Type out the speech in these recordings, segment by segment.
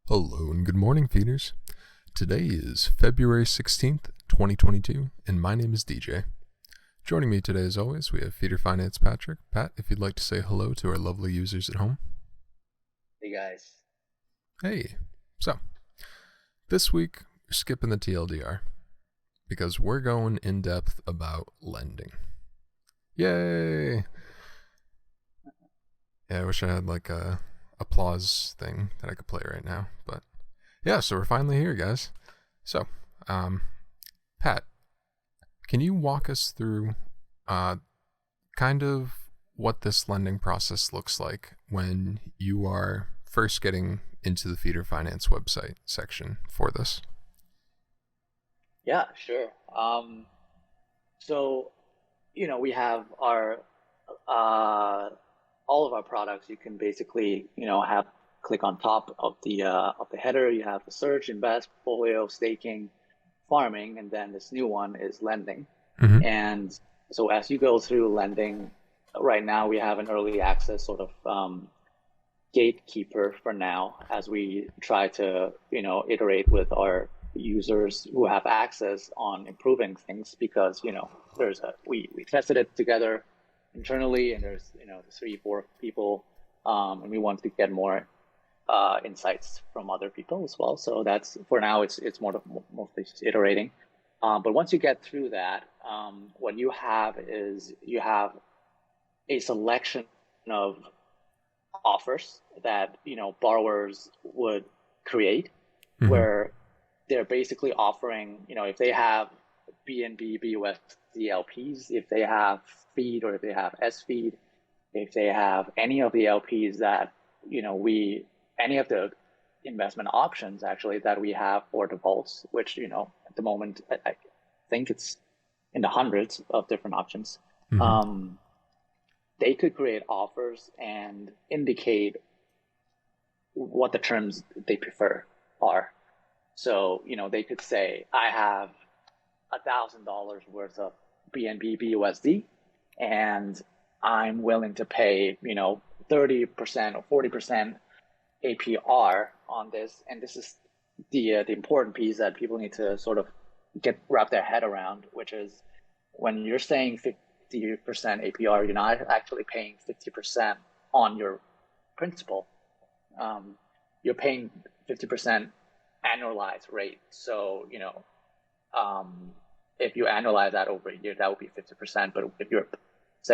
Hello and good morning, feeders. Today is February 16th, 2022, and my name is DJ. Joining me today, as always, we have Feeder Finance Patrick. Pat, if you'd like to say hello to our lovely users at home. Hey guys. Hey. So, this week, we're skipping the TLDR because we're going in depth about lending. Yay! Yeah, I wish I had like a applause thing that I could play right now, but yeah, so we're finally here, guys. So, Pat, can you walk us through kind of what this lending process looks like when you are first getting into the Feeder Finance website section for this? Yeah, sure. So, we have our all of our products. You can basically, have click on top of the header. You have the search, invest, portfolio, staking, farming, and then this new one is lending. Mm-hmm. And so as you go through lending, right now we have an early access sort of gatekeeper for now as we try to, iterate with our users who have access on improving things because, we tested it together internally and there's, 3-4 people and we want to get more insights from other people as well. So that's, for now, it's mostly just iterating. But once you get through that, what you have is you have a selection of offers that borrowers would create, Mm-hmm. where they're basically offering, if they have BNB, BUSD LPs, if they have feed or if they have S feed, if they have any of the LPs that any of the investment options actually that we have for the vaults, which at the moment I think it's in the hundreds of different options. Mm-hmm. They could create offers and indicate what the terms they prefer are. So, they could say, I have $1,000 worth of BNB BUSD, and I'm willing to pay, 30% or 40% APR on this. And this is the important piece that people need to sort of wrap their head around, which is when you're saying 50% APR, you're not actually paying 50% on your principal. You're paying 50% annualized rate. So, if you annualize that over a year, that would be 50%. But if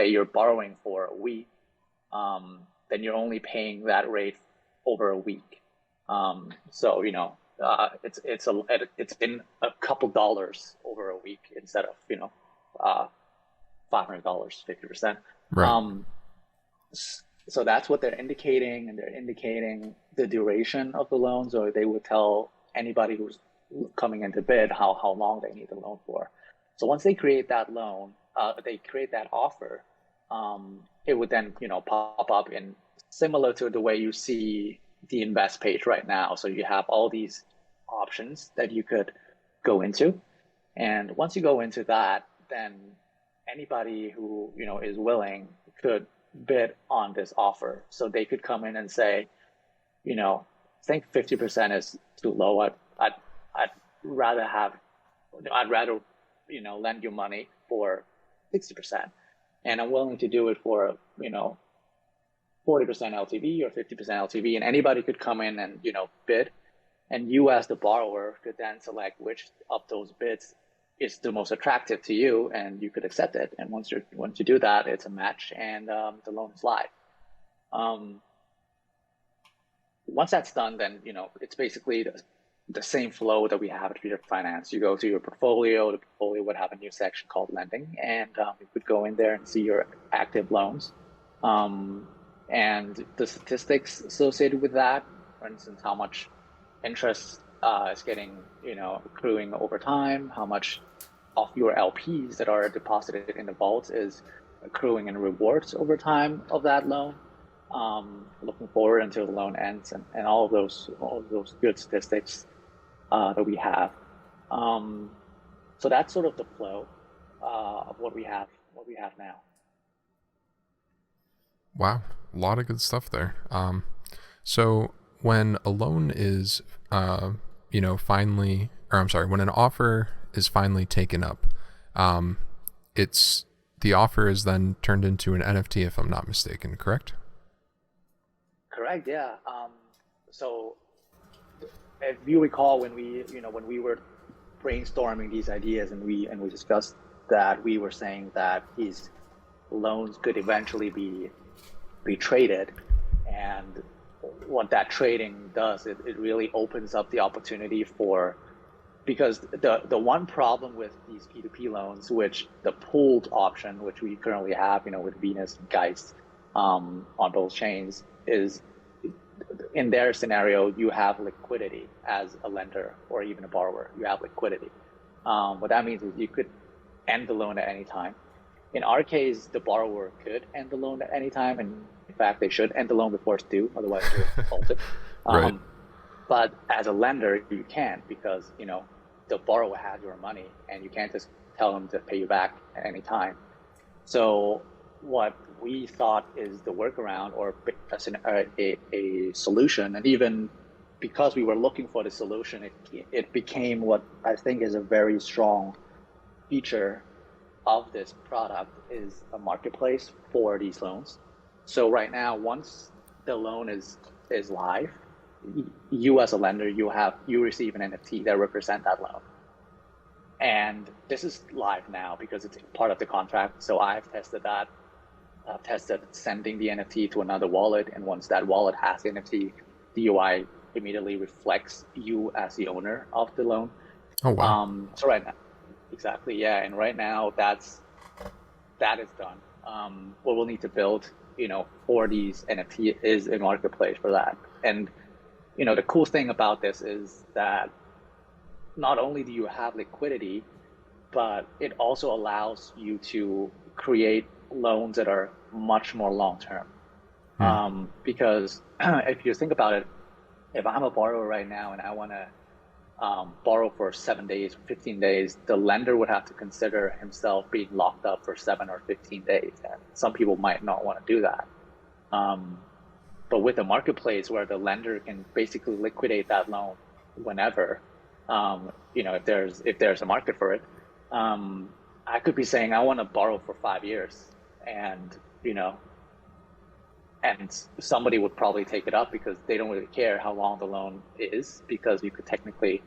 you're borrowing for a week, then you're only paying that rate over a week. So, it's been a couple dollars over a week instead of, $500, 50%. Right. So that's what they're indicating, and they're indicating the duration of the loan. So they would tell anybody who's coming into bid how long they need the loan for. So once they create that loan, they create that offer, it would then pop up in similar to the way you see the invest page right now. So you have all these options that you could go into, and once you go into that, then anybody who is willing could bid on this offer. So they could come in and say, I think 50% is too low. I'd rather lend you money for 60%, and I'm willing to do it for 40% LTV or 50% LTV, and anybody could come in and bid, and you as the borrower could then select which of those bids is the most attractive to you, and you could accept it. And once you do that, it's a match, and the loan is live. Once that's done, then it's basically the same flow that we have at Feeder Finance. You go to your portfolio. The portfolio would have a new section called lending, and you could go in there and see your active loans, and the statistics associated with that. For instance, how much interest is getting accruing over time, how much of your LPs that are deposited in the vault is accruing in rewards over time of that loan, looking forward until the loan ends, and all of those good statistics that we have. So that's sort of the flow of what we have now. Wow, a lot of good stuff there. So when a loan is, finally, or I'm sorry, when an offer is finally taken up, it's the offer is then turned into an NFT, if I'm not mistaken, correct? Correct. Yeah. So if you recall, when we were brainstorming these ideas and we discussed that, we were saying that these loans could eventually be traded, and what that trading does, it really opens up the opportunity for, because the one problem with these P2P loans, which the pooled option, which we currently have, with Venus and Geist, on both chains, is in their scenario, you have liquidity as a lender or even a borrower. You have liquidity. What that means is you could end the loan at any time. In our case, the borrower could end the loan at any time, and in fact, they should end the loan before it's due, otherwise you're defaulted. Right. But as a lender, you can't, because the borrower has your money, and you can't just tell them to pay you back at any time. So what we thought is the workaround, or a solution, and even because we were looking for the solution, it became what I think is a very strong feature of this product, is a marketplace for these loans. So right now, once the loan is live, you as a lender, you receive an NFT that represent that loan. And this is live now because it's part of the contract. So I've tested that. I've tested sending the NFT to another wallet, and once that wallet has the NFT, the UI immediately reflects you as the owner of the loan. Oh, wow. So right now, exactly, yeah. And right now, that is done. What we'll need to build, for these NFT is a marketplace for that. And the cool thing about this is that not only do you have liquidity, but it also allows you to create loans that are much more long-term. Because if you think about it, if I'm a borrower right now and I want to borrow for 7 days, 15 days, the lender would have to consider himself being locked up for 7 or 15 days. And some people might not want to do that. But with a marketplace where the lender can basically liquidate that loan whenever, if there's a market for it, I could be saying I want to borrow for 5 years, and and somebody would probably take it up because they don't really care how long the loan is, because you could technically,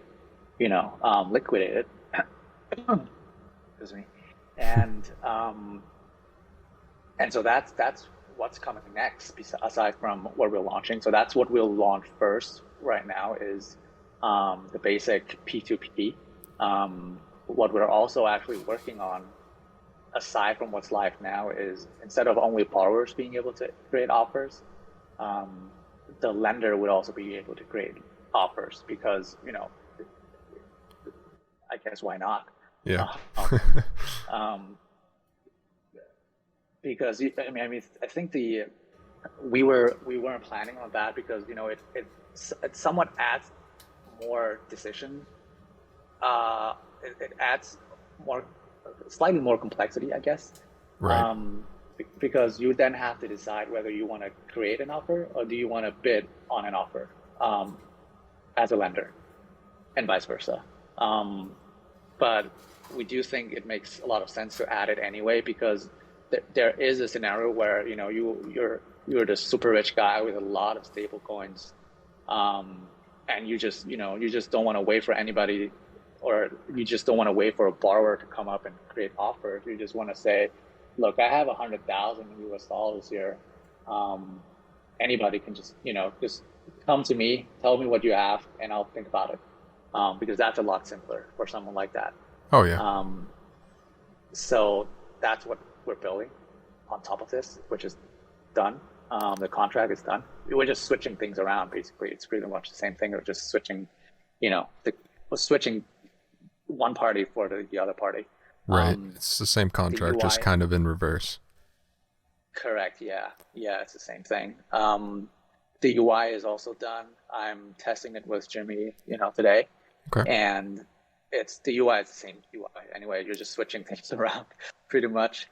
liquidate it. Excuse me. And so that's what's coming next, aside from what we're launching. So that's what we'll launch first right now, is the basic P2P. What we're also actually working on, aside from what's live now, is instead of only borrowers being able to create offers, the lender would also be able to create offers, because, I guess why not? Yeah. Because I think we weren't planning on that, because it somewhat adds more decision. It adds slightly more complexity, I guess. Right. Because you then have to decide whether you want to create an offer or do you want to bid on an offer, as a lender, and vice versa. But we do think it makes a lot of sense to add it anyway, because there is a scenario where you're the super rich guy with a lot of stable coins, and you just don't want to wait for anybody, or you just don't want to wait for a borrower to come up and create offers. You just want to say, look, I have $100,000 here. Anybody can just come to me, tell me what you have, and I'll think about it. Because that's a lot simpler for someone like that. Oh, yeah. So that's what we're building on top of this, which is done. The contract is done. We're just switching things around, basically. It's pretty much the same thing. We're just switching, we're switching one party for the other party. Right. It's the same contract, just kind of in reverse. Correct. Yeah. Yeah, it's the same thing. The UI is also done. I'm testing it with Jimmy, today. Okay. And the UI is the same UI anyway. You're just switching things around pretty much.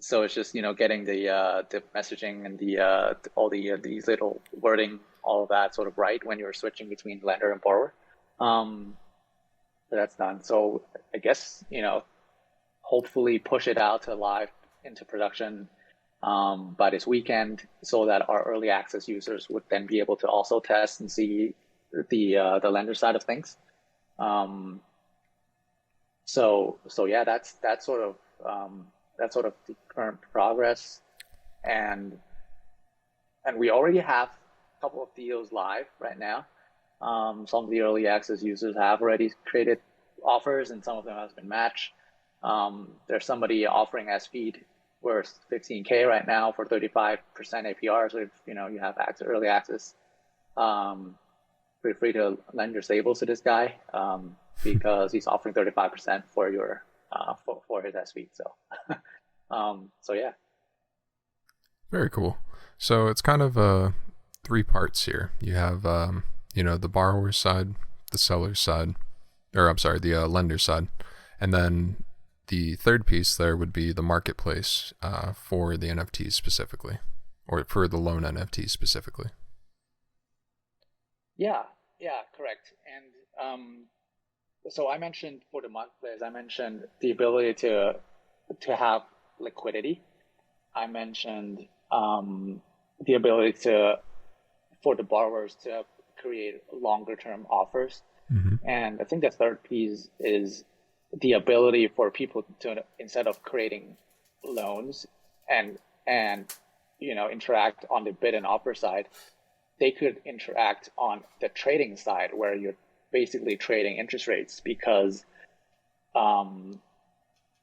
So it's just getting the messaging and all these little wording all of that sort of right when you're switching between lender and borrower. So that's done. So I guess, hopefully push it out to live into production by this weekend, so that our early access users would then be able to also test and see the lender side of things. So yeah, that's sort of the current progress, and we already have a couple of deals live right now. Some of the early access users have already created offers, and some of them has been matched. There's somebody offering S-Feed worth 15K right now for 35% APR. So if you have early access, feel free to lend your stables to this guy, because he's offering 35% for your for his S-Feed. So so yeah. Very cool. So it's kind of three parts here. You have the borrower side, the seller side, or I'm sorry, the lender side, and then the third piece there would be the marketplace for the NFTs specifically, or for the loan NFTs specifically. Yeah, correct. And so I mentioned for the marketplace, I mentioned the ability to have liquidity. I mentioned the ability for the borrowers to create longer term offers. Mm-hmm. And I think the third piece is the ability for people to, instead of creating loans and interact on the bid and offer side, they could interact on the trading side, where you're basically trading interest rates, because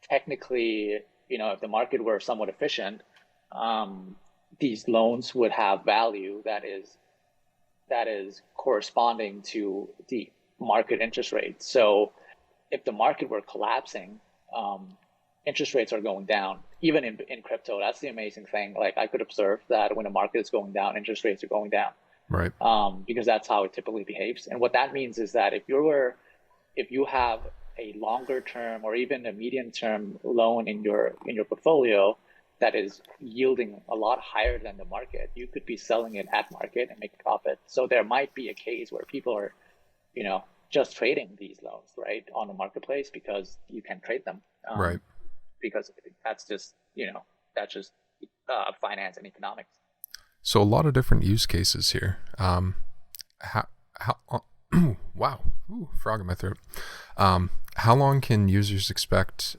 technically, if the market were somewhat efficient, these loans would have value that is corresponding to the market interest rate. So if the market were collapsing, interest rates are going down, even in crypto. That's the amazing thing. Like, I could observe that when the market is going down, interest rates are going down. Right. Because that's how it typically behaves. And what that means is that if you have a longer term or even a medium term loan in your portfolio that is yielding a lot higher than the market, you could be selling it at market and make a profit. So there might be a case where people are, just trading these loans, right, on the marketplace, because you can trade them. Right. Because that's just, finance and economics. So a lot of different use cases here. Wow, ooh, frog in my throat. How long can users expect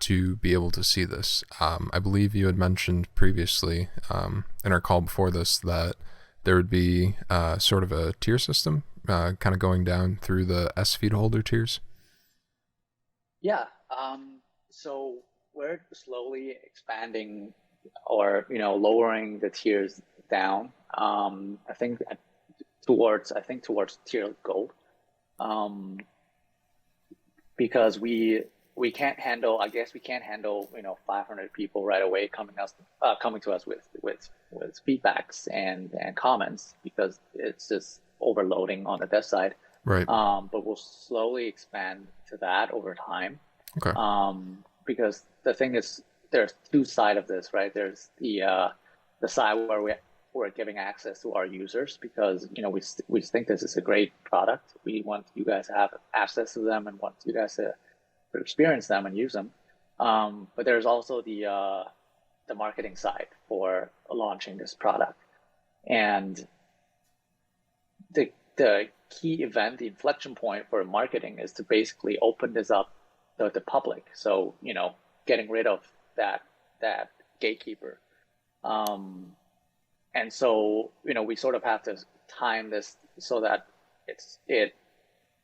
to be able to see this? I believe you had mentioned previously in our call before this that there would be sort of a tier system, kind of going down through the S-Feed holder tiers. Yeah. So we're slowly expanding, or lowering the tiers down. I think towards tier gold, because we can't handle 500 people right away coming to us with feedbacks and comments, because it's just overloading on the dev side. Right. But we'll slowly expand to that over time. Okay. Because the thing is, there's two sides of this, right? There's the side where we're giving access to our users, because we think this is a great product. We want you guys to have access to them and want you guys to experience them and use them. But there's also the marketing side for launching this product, and the key event, the inflection point for marketing, is to basically open this up to the public. So getting rid of that gatekeeper. And so, we sort of have to time this so that it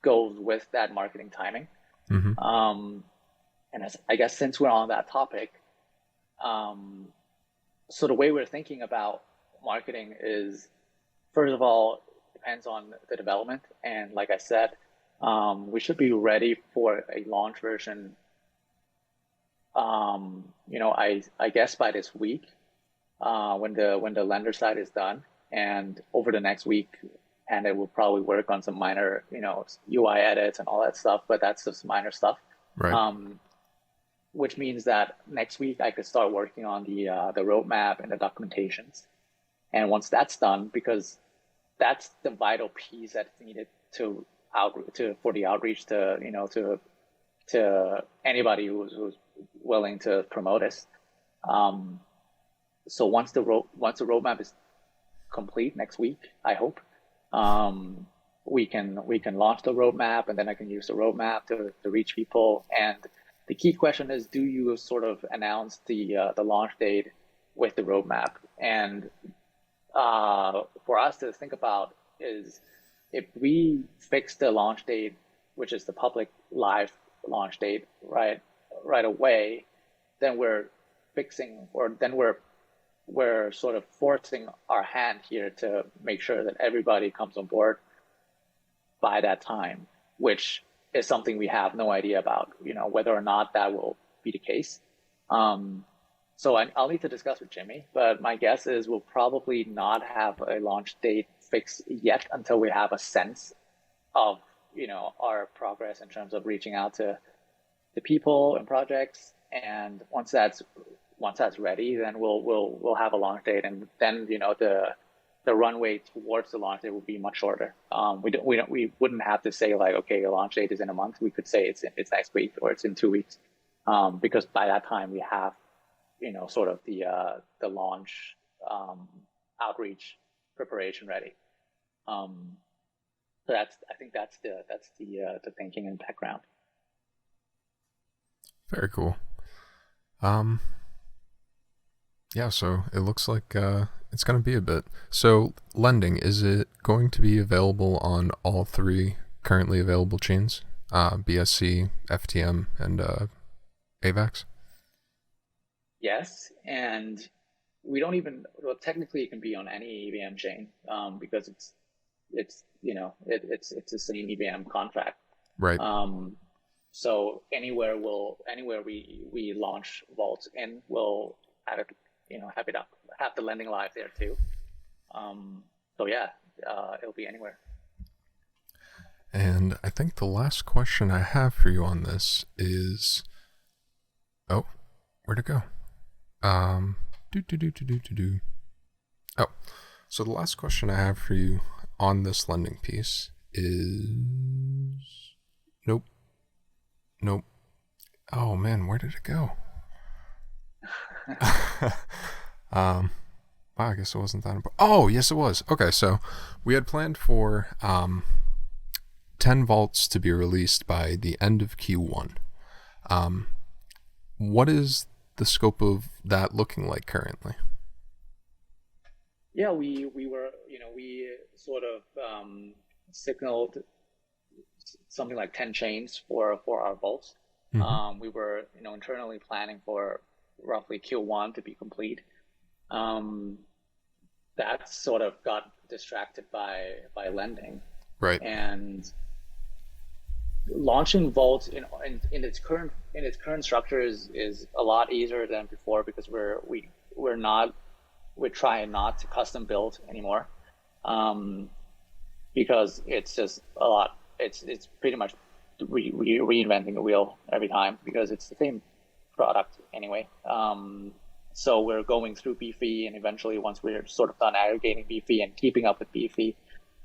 goes with that marketing timing. Mm-hmm. And I guess since we're on that topic, so the way we're thinking about marketing is, first of all, depends on the development. And like I said, we should be ready for a launch version, I guess by this week, when the lender side is done, and over the next week, and it will probably work on some minor, UI edits and all that stuff, but that's just minor stuff. Right. Which means that next week I could start working on the roadmap and the documentations. And once that's done, because that's the vital piece that's needed for the outreach to to anybody who's willing to promote us. So once the roadmap is complete next week, I hope, we can launch the roadmap, and then I can use the roadmap to reach people. And the key question is, do you sort of announce the launch date with the roadmap? And for us to think about is, if we fix the launch date, which is the public live launch date, right away, then we're sort of forcing our hand here to make sure that everybody comes on board by that time, which is something we have no idea about, whether or not that will be the case. So I'll need to discuss with Jimmy, but my guess is we'll probably not have a launch date fixed yet until we have a sense of, our progress in terms of reaching out to the people and projects. And once that's ready, then we'll have a launch date, and then the runway towards the launch date will be much shorter. We wouldn't have to say like, okay, the launch date is in a month. We could say it's next week, or it's in 2 weeks, because by that time we have sort of the launch outreach preparation ready. So I think that's the thinking and background. Very cool. Yeah, so it looks like it's going to be a bit. So lending, is it going to be available on all 3 currently available chains? BSC, FTM, and AVAX? Yes, and technically it can be on any EVM chain, because it's the same EVM contract. Right. So anywhere we launch Vault in, we'll have it, have the lending live there too. So yeah, it'll be anywhere. And I think the last question I have for you on this is, where'd it go? Oh, so the last question I have for you on this lending piece is, nope. Oh man, where did it go? Wow, I guess it wasn't that important. Oh, yes, it was. Okay, so we had planned for 10 vaults to be released by the end of Q1. What is the scope of that looking like currently? Yeah, we were, we sort of signaled something like 10 chains for our vaults. Mm-hmm. We were, internally planning for roughly Q1 to be complete. That sort of got distracted by lending. Right. And launching Vault in its current structure is a lot easier than before, because we're trying not to custom build anymore, because it's just a lot. It's pretty much reinventing the wheel every time, because it's the same product anyway. So we're going through BFE, and eventually, once we're sort of done aggregating BFE and keeping up with BFE,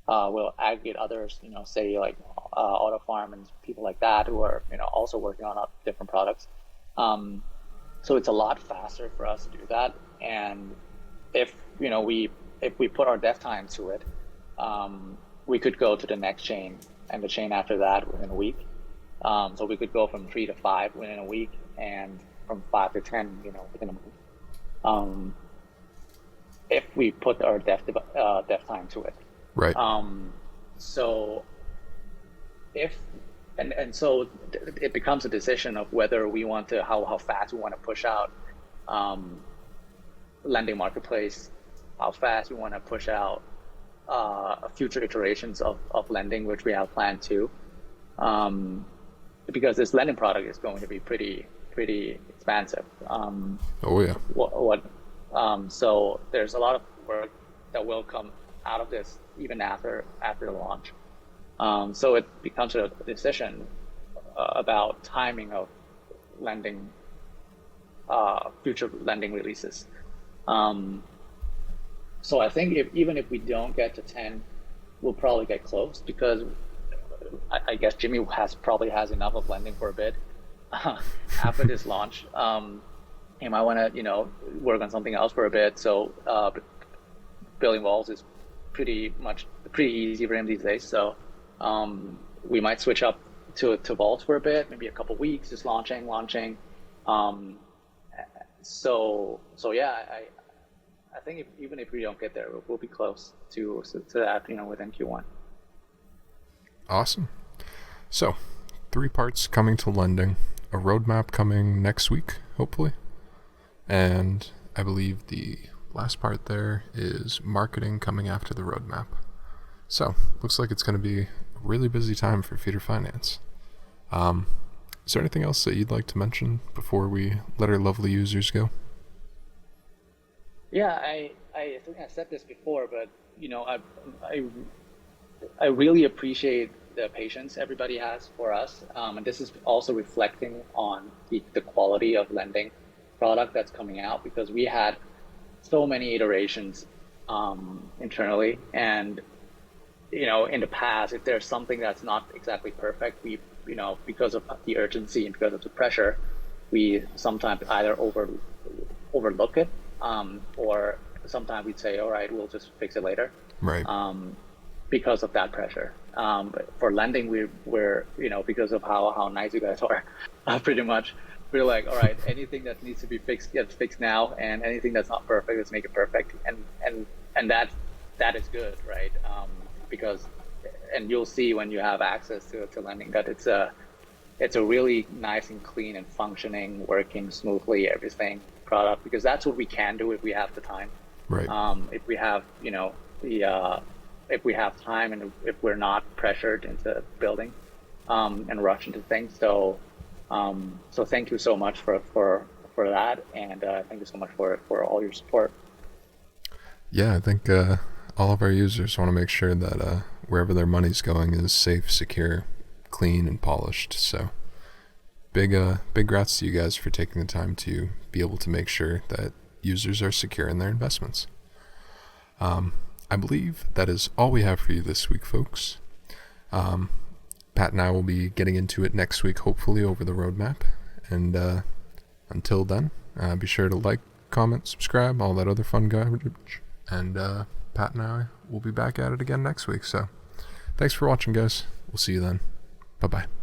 we'll aggregate others, say like Auto Farm and people like that, who are also working on different products. So it's a lot faster for us to do that. And if we put our dev time to it, we could go to the next chain and the chain after that within a week. So we could go from 3 to 5 within a week, and from 5 to 10, within a month. If we put our dev time to it. Right. So so it becomes a decision of whether we want to, how fast we want to push out lending marketplace, how fast we want to push out future iterations of lending, which we have planned to, because this lending product is going to be pretty expansive. Oh yeah. So there's a lot of work that will come out of this even after the launch. So it becomes a decision about timing of lending, future lending releases. So I think even if we don't get to 10 we'll probably get close because I guess Jimmy probably has enough of lending for a bit after this launch. He might want to, work on something else for a bit. So building walls is pretty easy for him these days. So we might switch up to vaults for a bit, maybe a couple weeks, just launching. So yeah, I think even if we don't get there, we'll be close to that, within Q1. Awesome. So 3 parts coming to lending, a roadmap coming next week, hopefully. And I believe the last part there is marketing coming after the roadmap. So looks like it's going to be a really busy time for Feeder Finance. Is there anything else that you'd like to mention before we let our lovely users go? Yeah, I think I said this before, but I really appreciate the patience everybody has for us, and this is also reflecting on the quality of lending product that's coming out, because we had so many iterations internally, and in the past, if there's something that's not exactly perfect, we because of the urgency and because of the pressure, we sometimes either overlook it, or sometimes we'd say, all right, we'll just fix it later. Right. Because of that pressure. But for lending, we're because of how nice you guys are, pretty much, we're like, all right, anything that needs to be fixed gets fixed now, and anything that's not perfect, let's make it perfect. And that is good, right? Because, and you'll see when you have access to lending that it's a really nice and clean and functioning, working smoothly, everything product, because that's what we can do if we have the time. Right. If we have, if we have time, and if we're not pressured into building and rush into things. So thank you so much for that, and thank you so much for all your support. Yeah, I think all of our users want to make sure that wherever their money's going is safe, secure, clean, and polished. So big grats to you guys for taking the time to be able to make sure that users are secure in their investments. I believe that is all we have for you this week, folks. Pat and I will be getting into it next week, hopefully over the roadmap. And until then, be sure to like, comment, subscribe, all that other fun garbage. And Pat and I will be back at it again next week. So thanks for watching, guys. We'll see you then. Bye-bye.